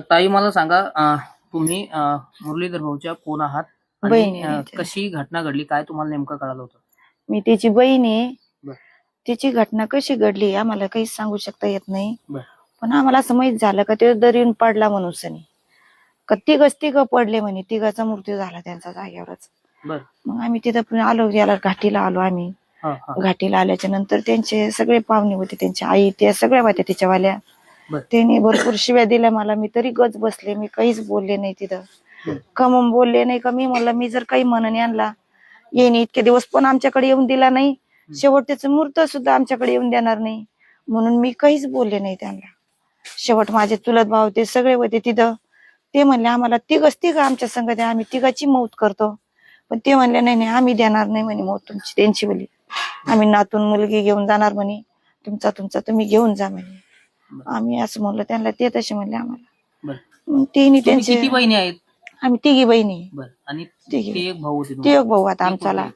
ताई मला सांगा, तुम्ही मुरलीधर भाऊच्या कोण आहात बहीण आणि आहे मी. कशी घटना घडली, काय तुम्हाला नेमकं कळालं होतं? मी त्याची बहीण आहे. बर. त्याची घटना कशी घडली आम्हाला काही सांगू शकता येत नाही. बर. पण आम्हाला असं माहित झालं का ते दरीन पडला म्हणून सनी का तिघ पडले म्हणे, तिघाचा मृत्यू झाला त्यांचा जागेवरच. बर. मग आम्ही तिथं आलो, याला घाटीला आलो आम्ही. घाटीला आल्याच्या नंतर त्यांचे सगळे पाहुणे होते, त्यांची आई त्या सगळ्या होत्या तिच्यावाल्या. त्यांनी भरपूर शिव्या दिल्या मला, मी तरी गच बसले, मी काहीच बोलले नाही तिथं. कमून बोलले नाही का, मी म्हणलं मी जर काही म्हणून आणला येईन इतके दिवस पण आमच्याकडे येऊन दिला नाही, शेवट त्याचं मूर्त सुद्धा आमच्याकडे येऊन देणार नाही, म्हणून मी काहीच बोलले नाही त्यांना. शेवट माझे चुलत भाऊ ते सगळे होते तिथं, ते म्हणले आम्हाला तिघ आमच्या संग द्या, आम्ही तिघाची मौत करतो. पण ते म्हणले नाही नाही, आम्ही देणार नाही म्हणे मौत तुमची, त्यांची बोली आम्ही नातून मुलगी घेऊन जाणार म्हणे, तुमचा तुम्ही घेऊन जा म्हणे. आम्ही असं म्हणलं त्यांना, ते तसे म्हणले आम्हाला. मग तिन्ही त्यांचे किती बहिणी आहेत? आम्ही तिघी बहिणी. आणि तिघी. ते एक भाऊ होते? ते एक भाऊ आता आमच्याला.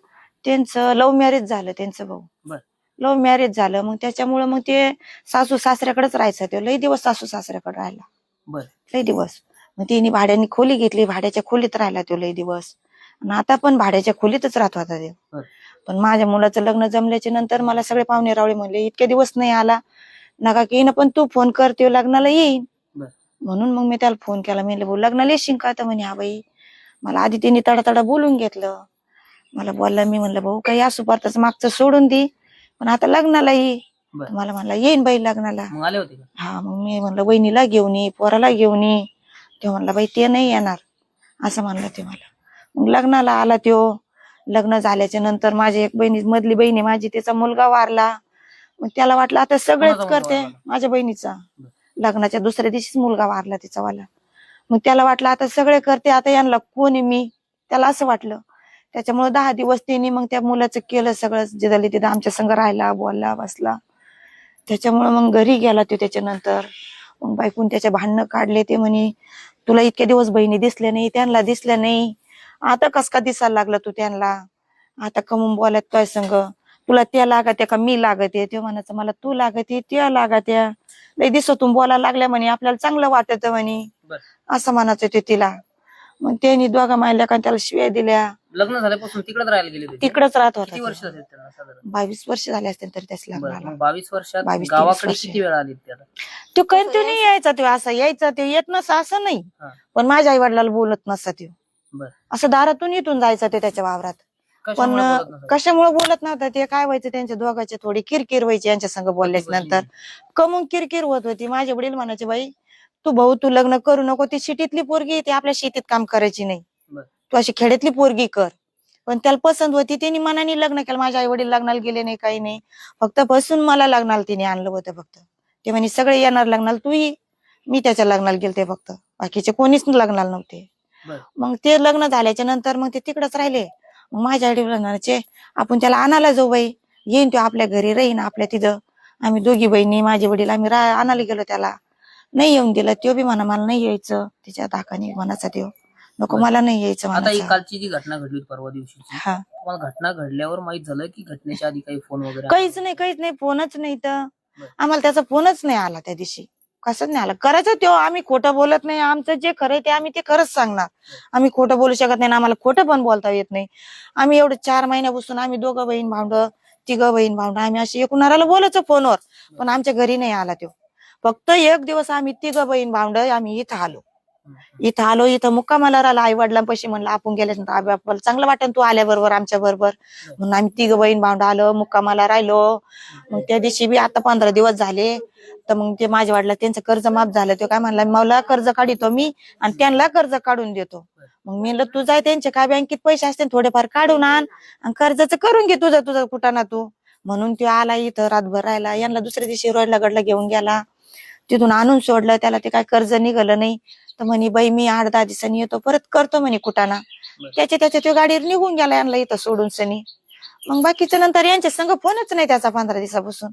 त्यांचं लव्ह मॅरेज झालं, त्यांचं भाऊ लव्ह मॅरेज झालं. मग त्याच्यामुळे मग ते सासू सासऱ्याकडेच राहायचं, ते लई दिवस सासू सासऱ्याकडे राहिला, लई दिवस. मग तिने भाड्याने खोली घेतली, भाड्याच्या खोलीत राहिला तो लई दिवस, आणि आता पण भाड्याच्या खोलीतच राहत होता ते. पण माझ्या मुलाचं लग्न जमल्याच्या नंतर मला सगळे पाहुणे रावळे म्हणले इतके दिवस नाही आला नका की ना, पण तू फोन कर, ते लग्नाला येईन. म्हणून मग मी त्याला फोन केला, मी भाऊ लग्नाला येशील का? तर म्हणे हा बाई. मला आधी त्यांनी तडा बोलून घेतलं, मला बोलला. मी म्हणलं भाऊ काही असू पारतच मागचं सोडून दे, पण आता लग्नाला ये. मला म्हणला येईन बाई लग्नाला. हा, मग मी म्हणलं वहिनीला घेऊन ये, पोराला घेऊन ये. ते म्हणला बाई ते नाही येणार, असं म्हणलं ते मला. मग लग्नाला आला त्यो. लग्न झाल्याच्या नंतर माझी एक बहिणी, मधली बहिणी माझी, त्याचा मुलगा वारला. मग त्याला वाटलं आता सगळेच करते, माझ्या बहिणीचा लग्नाच्या दुसऱ्या दिवशीच मुलगा वारला तिचा वाला. मग त्याला वाटलं आता सगळे करते, आता यांना कोणी मी, त्याला असं वाटलं. त्याच्यामुळे 10 दिवस त्यांनी मग त्या मुलाचं केलं सगळं, जे झाले तिथं आमच्या संग राहिला, बोलला, बसला. त्याच्यामुळे मग घरी गेला तो त्याच्यानंतर. मग बायकून त्याच्या भांडणं काढले. ते म्हणे तुला इतके दिवस बहिणी दिसल्या नाही, त्यांना दिसल्या नाही, आता कस का दिसायला लागला तू त्यांना, आता कमून बोलत काय संग, तुला त्या लागत का मी लागते? ते म्हणायचं मला तू लागते, त्या लागत्या, लई दिवसातून बोलायला लागल्या म्हणे, आपल्याला चांगलं वाटत म्हणे, असं म्हणायचं ते तिला. मग त्यांनी दोघा मायल्या का त्याला शिव्या दिल्या. लग्न झाल्यापासून तिकडेच राहायला गेले? तिकडेच राहत होता. किती वर्ष झाले त्यांना? साधारण 22 वर्ष झाले असतील तरी त्याच लग्नाला. 22 वर्षात 22-23 गावाकडे वर्ष. किती वेळा आले त्याला? तो कंटिन्यू यायचा, तो असं यायचा, ते येत नसा असं नाही, पण माझ्या आई वडिलाला बोलत नसता तो. असं दारातून इथून जायचं ते त्याच्या वावरात. पण कशामुळे बोलत नव्हता ते, काय व्हायचं त्यांच्या दोघांची थोडी किरकिर व्हायची यांच्या संग बोलल्याच्या नंतर. कमून किरकिर होत होती. माझे वडील म्हणायचे बाई तू भाऊ तू लग्न करू नको, ती शेतीतली पोरगी, ती आपल्या शेतीत काम करायची नाही, तू अशी खेड्यातली पोरगी कर. पण त्याला पसंत होती, त्यांनी मनाने लग्न केलं. माझ्या आई वडील लग्नाला गेले नाही, काही नाही, फक्त बसून मला लग्नाला तिने आणलं होतं फक्त. ते म्हणे सगळे येणार लग्नाला, तू ये. मी त्याच्या लग्नाला गेलते फक्त, बाकीचे कोणीच लग्नाला नव्हते. मग ते लग्न झाल्याच्या नंतर मग ते तिकडच राहिले. मग माझ्या आई वडिलांचे आपण त्याला आणायला जाऊ बाई, येईन तो आपल्या घरी, राहीन आपल्या तिथं. आम्ही दोघी बहिणी, माझे वडील, आम्ही आणायला गेलो त्याला. नाही येऊन दिलं. तो बी म्हणा मला नाही यायचं, तिच्या दाखाने म्हणाचा देव नको, मला नाही यायचं. आता ही कालची जी घटना घडली परवा दिवशी, तुम्हाला घटना घडल्यावर माहित झालं की घटनेच्या आधी काही फोन वगैरे? काहीच नाही, फोनच नाही. तर आम्हाला त्याचा फोनच नाही आला त्या दिवशी, कसंच नाही आला. करायचं तो, आम्ही खोटं बोलत नाही, आमचं जे खरंय ते आम्ही ते खरंच सांगणार. आम्ही खोटं बोलू शकत नाही, आम्हाला खोटं पण बोलता येत नाही. आम्ही एवढं 4 महिन्यापासून आम्ही दोघं बहीण भावंड, तिघं बहीण भावंड, आम्ही अशी एकूणाला बोलायचो फोनवर, पण आमच्या घरी नाही आला तो. फक्त एक दिवस आम्ही तिघं बहीण भावंड आम्ही इथं आलो, इथं मुक्कामाला राहिला. आई वडिलांपाशी म्हणलं आपण गेल्यानंतर आपल्याला चांगलं वाटेल तू आल्या बरोबर आमच्या बरोबर, म्हणून आम्ही तिघं बहीण भावंड आलो, मुक्कामाला राहिलो. मग त्या दिवशी बी आता 15 दिवस झाले. तर मग ते माझ्या वडिला त्यांचं कर्ज माफ झालं. तो काय म्हणला मला कर्ज काढतो मी आणि त्यांना कर्ज काढून देतो. मग मी म्हणलं तू जाय, त्यांचे काय बँकेत पैसे असते थोडेफार काढून आण आणि कर्जाचं करून घे तुझं कुठाना तू. म्हणून तो आला इथं रातभर राहिला. यांना दुसऱ्या दिवशी रोडला गडला घेऊन गेला, तिथून आणून सोडलं त्याला. ते काय कर्ज निघालं नाही. तर म्हणे बाई मी 8-10 दिवसांनी येतो, परत करतो म्हणे कुठाना. त्याच्या तो गाडीवर निघून गेला यांना इथं सोडून सनी. मग बाकीच्या नंतर यांच्या संग फोनच नाही त्याचा 15 दिवसापासून.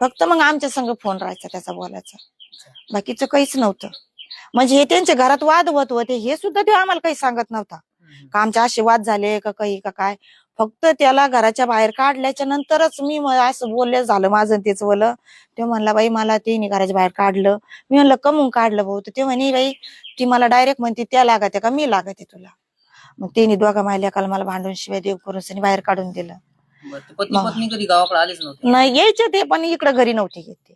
फक्त मग आमच्या संग फोन राहायचा त्याचा बोलायचा, बाकीचं काहीच नव्हतं. म्हणजे हे त्यांच्या घरात वाद होत होते हे सुद्धा ते आम्हाला काही सांगत नव्हता का आमचे असे वाद झाले का काही का काय. फक्त त्याला घराच्या बाहेर काढल्याच्या नंतरच मी असं बोलले झालं माझं तेच बोल. ते म्हणला बाई मला ते घराच्या बाहेर काढलं. मी म्हणलं कमून काढलं भाऊ. तर ते म्हणे बाई ती मला डायरेक्ट म्हणते त्या लागते का मी लागते तुला. मग त्यांनी दोघा मायलेकाला मला भांडून शिवाय देव करून बाहेर काढून दिलं. पत्नी कधी गावाकडे आलेच नव्हते? नाही यायचे ते पण इकडे घरी नव्हते येत ते.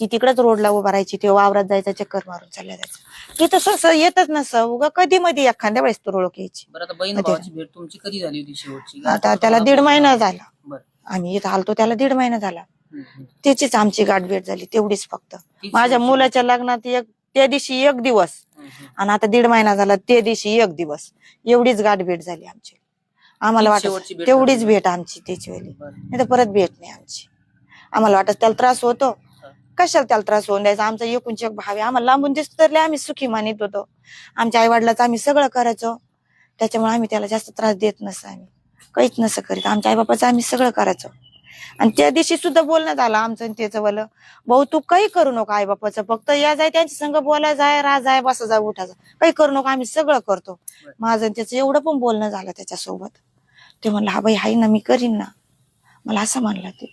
ती तिकडेच रोडला उभा राहायची. ते वावरात जायचं चक्कर मारून चालल्या जायचं. ती तसं येतच नसं उगा कधी मध्ये एखाद्या वेळेस तो ओळख यायची. बरं आता बहीण भावाची भेट तुमची कधी झाली होती शेवटची? आता त्याला 1.5 महिना झाला. आम्ही इथं आलतो त्याला 1.5 महिना झाला. त्याचीच आमची गाठ भेट झाली तेवढीच फक्त. माझ्या मुलाच्या लग्नात त्या दिवशी 1 दिवस आणि आता 1.5 महिना झाला त्या दिवशी 1 दिवस एवढीच गाठ भेट झाली आमची. आम्हाला वाटत तेवढीच भेट आमची त्याची वेळी. नाही तर परत भेट नाही आमची. आम्हाला वाटत त्याला त्रास होतो कशाला त्याला त्रास होऊन द्यायचा. आमचा एकूणच एक भाव आहे. आम्हाला लांबून दिसत तरी आम्ही सुखी मानित होतो. आमच्या आई वडिलाचं आम्ही सगळं करायचो. त्याच्यामुळे आम्ही त्याला जास्त त्रास देत नसं. आम्ही काहीच नसं करीत. आमच्या आई बापाचं आम्ही सगळं करायचो. आणि त्या दिवशी सुद्धा बोलणं झालं आमचं आणि त्याचं बोल भाऊ तू काही करू नको आई बापाचं. फक्त या जाय त्यांच्या संग बोला जाय राह जाय बसा जाय उठा जाय काही करू नको आम्ही सगळं करतो. माझं त्याचं एवढं पण बोलणं झालं त्याच्यासोबत. ते म्हणलं हा बाई हाय ना मी करीन ना. मला असं म्हणलं ते.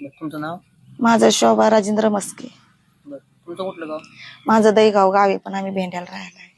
तुमचं नाव? माझं शोभा राजेंद्र मस्के. तुमचं कुठलं गाव? माझं दहीगाव गाव आहे पण आम्ही भेंड्याला राहायला आहे.